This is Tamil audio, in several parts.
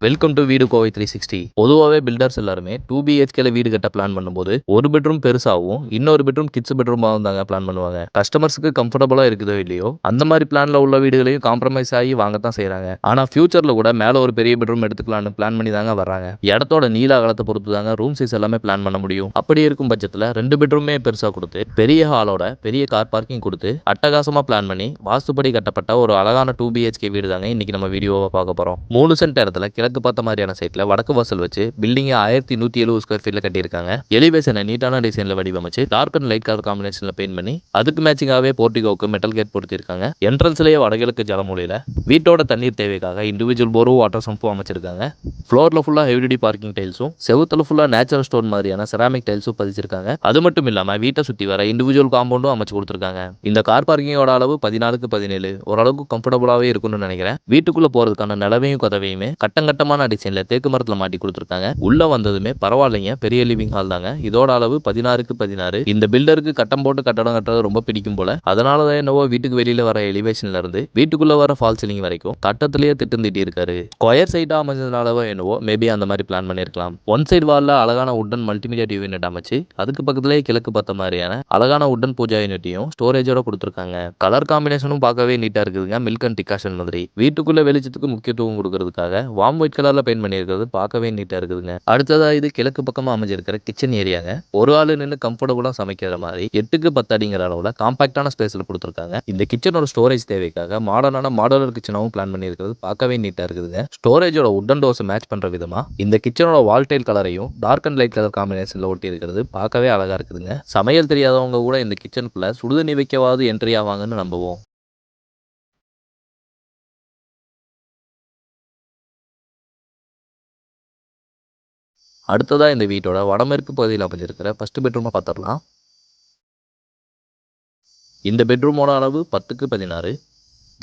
வெல்கம் டு வீடு கோவை 360. பொதுவாகவே பில்டர்ஸ் எல்லாருமே 2BHK வீடு கட்ட பிளான் பண்ணும்போது ஒரு பெட்ரூம் பெருசாகவும் இன்னொரு பெட்ரூம் கிட்ஸ் பெட்ரூமாகவும் தாங்க பிளான் பண்ணுவாங்க. கஸ்டமர்ஸ்க்கு கம்ஃபர்டபுளா இருக்குதோ இல்லையோ அந்த மாதிரி பிளான்ல உள்ள வீடுகளையும் காம்ப்ரமைஸ் ஆகி வாங்கத்தான் செய்யறாங்க. ஆனா ஃபியூச்சர்ல கூட மேல ஒரு பெரிய பெட்ரூம் எடுத்துக்கலாம்னு பிளான் பண்ணி தாங்க வர்றாங்க. இடத்தோட நீள அகலத்தை பொறுத்து தாங்க ரூம் சைஸ் எல்லாமே பிளான் பண்ண முடியும். அப்படி இருக்கும் பட்சத்துல 2 பெட்ரூமே பெருசா கொடுத்து பெரிய ஹாலோட பெரிய கார் பார்க்கிங் கொடுத்து அட்டகாசமா பிளான் பண்ணி வாஸ்துப்படி கட்டப்பட்ட ஒரு அழகான 2BHK வீடு தாங்க இன்னைக்கு நம்ம வீடியோவை பார்க்க போறோம். 3 சென்ட் இடத்துல கிழக்கு பார்த்த மாதிரியான சைட்ல வடக்கு வாசல் வச்சு பில்டிங் 1170 ஸ்கொயர் ஃபீட்ல கட்டியிருக்காங்க. எலிவேஷனை நீட்டான டிசைன்ல வடிவமைச்சு டார்க் அண்ட் லைட் கலர் காம்பினேஷன்ல பெயிண்ட் பண்ணி அதுக்கு மேட்சிங்காவே போர்டிகோக்கு மெட்டல் கேட் பொருத்திருக்காங்க. என்ட்ரன்ஸ்லயே வடகிழக்கு ஜலமூலையில வீட்டோட தண்ணீர் தேவைக்காக இண்டிவிஜுவல் போரும் வாட்டர் சம்பும் அமைச்சிருக்காங்க. ஃப்ளோர்ல ஃபுல்லா ஹெவி பார்க்கிங் டைல்ஸும் செவுத்துல ஃபுல்லா நேச்சுரல் ஸ்டோன் மாதிரியான செராமிக் டைல்ஸும் பதிச்சிருக்காங்க. அது மட்டும் இல்லாம வீட்டை சுத்தி வர இண்டிவிஜுவல் காம்பவுண்டும் அமைச்சு கொடுத்திருக்காங்க. இந்த கார் பார்க்கிங்கோட அளவு 14x17 ஓரளவுக்கு கம்ஃபர்டபுளாவே இருக்கும்னு நினைக்கிறேன். வீட்டுக்குள்ள போறதுக்கான நிலவையும் கதவையுமே கட்டங்கட்டமான டிசைன்ல தேக்கு மரத்துல மாட்டி கொடுத்திருக்காங்க. உள்ள வந்ததுமே பரவாயில்லைங்க, பெரிய லிவிங் ஹால் தாங்க. இதோட அளவு 16x16. இந்த பில்டருக்கு கட்டம் போட்டு கட்டடம் கட்டுறது ரொம்ப பிடிக்கும் போல. அதனாலதான் என்னவோ வீட்டுக்கு வெளியில வர எலிவேஷன்ல இருந்து வீட்டுக்குள்ள வர ஃபால் சீலிங் வரைக்கும் கட்டத்திலேயே திட்டம் தீட்டி இருக்காரு. ஸ்கொயர் சைடா அமைஞ்சதுனாலவோ என்னவோ மேபி அந்த மாதிரி பிளான் பண்ணிருக்கலாம். ஒன் சைடு வால்ல அழகான உட்டன் மல்டிமீடியா டிவி யூனிட் அமைச்சு அதுக்கு பக்கத்திலேயே கிழக்கு பார்த்த மாதிரியான அழகான உட்டன் பூஜா யூனிட்டையும் ஸ்டோரேஜோட கொடுத்திருக்காங்க. கலர் காம்பினேஷனும் பார்க்கவே நீட்டா இருக்குதுங்க. மில்க் அண்ட் டிகாஷன் மாதிரி வீட்டுக்குள்ள வெளிச்சத்துக்கு முக்கியத்துவம் கொடுக்கறதுக்காக வார்ம் ஒயிட் கலர்ல பெயிண்ட் பண்ணியிருக்கிறது பார்க்கவே நீட்டா இருக்குதுங்க. அடுத்ததா இது கிழக்கு பக்கமா அமைஞ்சிருக்கிற கிச்சன் ஏரியாங்க. ஒரு ஆளு நின்று கம்ஃபர்டபுளா சமைக்கிற மாதிரி 8x10 அடிங்கிற அளவுல காம்பாக்டான ஸ்பேஸ்ல கொடுத்திருக்காங்க. இந்த கிச்சனோட ஸ்டோரேஜ் தேவைக்காக மாடர்னான மாடலர் கிச்சனாவும் பிளான் பண்ணியிருக்கிறது பார்க்கவே நீட்டா இருக்குதுங்க. ஸ்டோரேஜோட உட்டன் டோர்ஸ் மேட்ச் பண்ற விதமா இந்த கிச்சனோட வால் டைல் கலரையும் டார்க் அண்ட் லைட் கலர் காம்பினேஷன்ல ஒட்டி இருக்கிறது பார்க்கவே அழகா இருக்குதுங்க. சமையல் தெரியாதவங்க கூட இந்த கிச்சனுக்குள்ள சுடுதண்ணி வைக்கவாது என்ட்ரி ஆவாங்கன்னு நம்புவோம். அடுத்ததா இந்த வீட்டோட வடமேற்கு பகுதியில் அமைஞ்சிருக்கிற ஃபர்ஸ்ட் பெட்ரூமை பார்த்துடலாம். இந்த பெட்ரூமோட அளவு 10x16.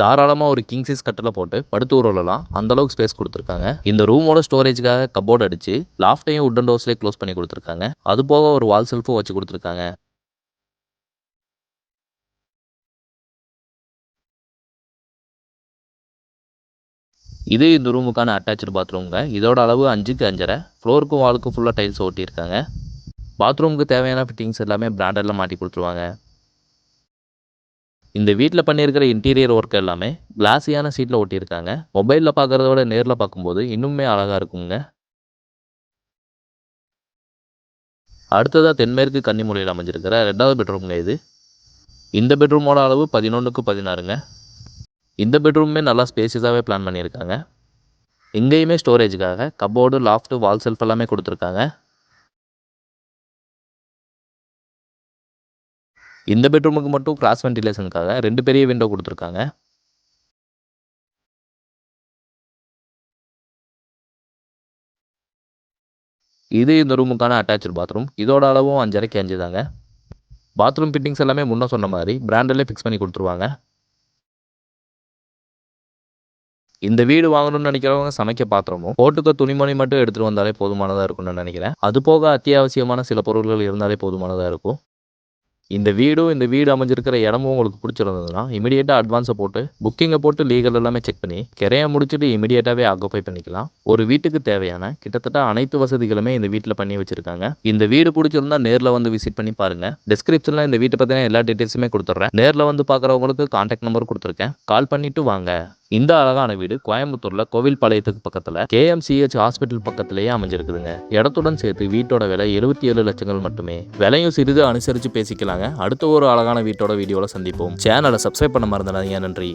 தாராளமாக ஒரு கிங் சைஸ் கட்டில போட்டு படுத்து உருளலாம், அந்த அளவுக்கு ஸ்பேஸ் கொடுத்துருக்காங்க. இந்த ரூமோட ஸ்டோரேஜுக்காக கபோர்டு அடிச்சு லாஃப்டையும் உட்டன் டோர்ஸ்லேயே க்ளோஸ் பண்ணி கொடுத்துருக்காங்க. அது போக ஒரு வால் செல்ஃபும் வச்சு கொடுத்துருக்காங்க. இது இந்த ரூமுக்கான அட்டாச்சு பாத்ரூம்ங்க. இதோட அளவு 5x5.5. ஃப்ளோருக்கும் வாலுக்கும் ஃபுல்லாக டைல்ஸ் ஓட்டியிருக்காங்க. பாத்ரூமுக்கு தேவையான ஃபிட்டிங்ஸ் எல்லாமே பிராண்டட்ல மாட்டி கொடுத்துருவாங்க. இந்த வீட்டில் பண்ணியிருக்கிற இன்டீரியர் ஒர்க் எல்லாமே கிளாஸியான சீட்டில் ஒட்டியிருக்காங்க. மொபைலில் பார்க்குறத விட நேரில் பார்க்கும்போது இன்னுமே அழகாக இருக்குங்க. அடுத்ததாக தென்மேற்கு கன்னிமூலையில் அமைஞ்சிருக்கிற 2வது பெட்ரூம்ங்க இது. இந்த பெட்ரூமோட அளவு 11x16ங்க. இந்த பெட்ரூமே நல்லா ஸ்பேசியஸாகவே பிளான் பண்ணியிருக்காங்க. எங்கேயுமே ஸ்டோரேஜுக்காக கபோர்டு, லாஃப்ட், வால் செல்ஃப் எல்லாமே கொடுத்துருக்காங்க. இந்த பெட்ரூமுக்கு மட்டும் கிராஸ் வென்டிலேஷனுக்காக 2 பெரிய விண்டோ கொடுத்துருக்காங்க. இது இந்த ரூமுக்கான அட்டாச்சு பாத்ரூம். இதோட அளவும் 5.5x5 தாங்க. பாத்ரூம் ஃபிட்டிங்ஸ் எல்லாமே முன்ன சொன்ன மாதிரி பிராண்டிலே ஃபிக்ஸ் பண்ணி கொடுத்துருவாங்க. இந்த வீடு வாங்கணும்னு நினைக்கிறவங்க சமைக்க பாத்திரமும் போட்டுக்க துணிமணி மட்டும் எடுத்துட்டு வந்தாலே போதுமானதாக இருக்கும்னு நினைக்கிறேன். அது போக அத்தியாவசியமான சில பொருட்கள் இருந்தாலே போதுமானதாக இருக்கும். இந்த வீடு அமைஞ்சிருக்கிற இடமும் உங்களுக்கு பிடிச்சிருந்ததுன்னா இமீடியட்டாக அட்வான்ஸை போட்டு புக்கிங்கை போட்டு லீகல் எல்லாமே செக் பண்ணி கிரையை முடிச்சுட்டு இமீடியட்டாகவே ஆக்குபை பண்ணிக்கலாம். ஒரு வீட்டுக்கு தேவையான கிட்டத்தட்ட அனைத்து வசதிகளுமே இந்த வீட்டில் பண்ணி வச்சிருக்காங்க. இந்த வீடு பிடிச்சிருந்தா நேரில் வந்து விசிட் பண்ணி பாருங்க. டிஸ்கிரிப்ஷனில் இந்த வீட்டை பற்றின எல்லா டீட்டெயில்ஸுமே கொடுத்துட்றேன். நேரில் வந்து பார்க்குறவங்களுக்கு கான்டாக்ட் நம்பர் கொடுத்துருக்கேன். கால் பண்ணிட்டு வாங்க. இந்த அழகான வீடு கோயம்புத்தூர்ல கோவில்பாளையத்துக்கு பக்கத்துல KMCH ஹாஸ்பிட்டல் பக்கத்திலேயே அமைஞ்சிருக்குதுங்க. இடத்துடன் சேர்த்து வீட்டோட விலை 77 லட்சங்கள் மட்டுமே. விலையும் சிறிது அனுசரித்து பேசிக்கலாங்க. அடுத்த ஒரு அழகான வீட்டோட வீடியோல சந்திப்போம். சேனலை சப்ஸ்கிரைப் பண்ண மறந்துடாதீங்க. நன்றி.